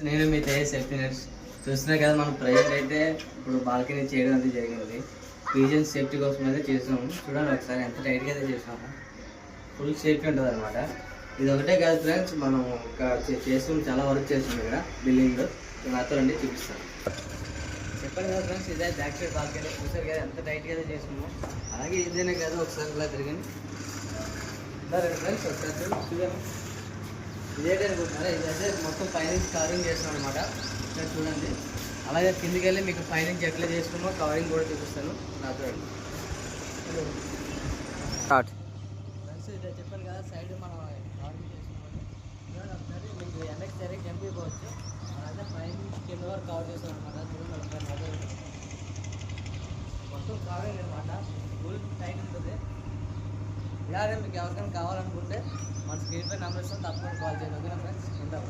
నేను మీ Tej safety nets చూస్తున్నా కదా. మనం ప్రజెంట్ అయితే ఇప్పుడు బాల్కనీ చేయడం అనేది జరిగింది. పీజన్ సేఫ్టీ కోసం అయితే చేసినాము. చూడండి ఒకసారి ఎంత టైట్గా అయితే చేసినాము. ఫుల్ సేఫ్టీ ఉంటుంది అనమాట. ఇది ఒకటే కాదు ఫ్రెండ్స్, మనం చేస్తాం, చాలా వర్క్ చేస్తాం ఇక్కడ బిల్డింగ్లో. నాతో రండి చూపిస్తాను. చెప్పండి కదా ఫ్రెండ్స్, ఇదే బ్యాక్ సైడ్ బాల్కనీ. చూసారు కదా ఎంత టైట్గా అయితే చేసినాము. అలాగే ఇదేనే కాదు, ఒకసారి ఇలా తిరిగింది ఫ్రెండ్స్. ఒకసారి చూడండి, ఇదేంటి అనుకుంటున్నారా? ఇదైతే మొత్తం పైనుంచి కవరింగ్ చేస్తున్నాం అనమాట. ఇక్కడ చూడండి. అలాగే కిందికి వెళ్ళి మీకు పైనుంచి ఎట్లా చేసుకున్నామో కవరింగ్ కూడా చూపిస్తాను. నాతో ఫ్రెండ్స్ ఇదే చెప్పాను కదా, సైడ్ మనం కవరింగ్ చేసుకున్నాము. చూడండి ఒకసారి, మీకు ఎండకి సరిగ్గా ఎంపిపోవచ్చు. అయితే పైనుంచి కింద వరకు కవర్ చేస్తాం అనమాట. చూడండి ఒకసారి మొత్తం కవరింగ్ అనమాట. ఫుల్ టైట్ ఉంటుంది. ఇలాగే మీకు ఎవరికైనా కావాలనుకుంటే మన స్క్రీన్ పై నెంబర్ ఇస్తాం, తప్పకుండా కాల్ చేయండి. ఓకేనా ఫ్రెండ్స్? ఉంటాము.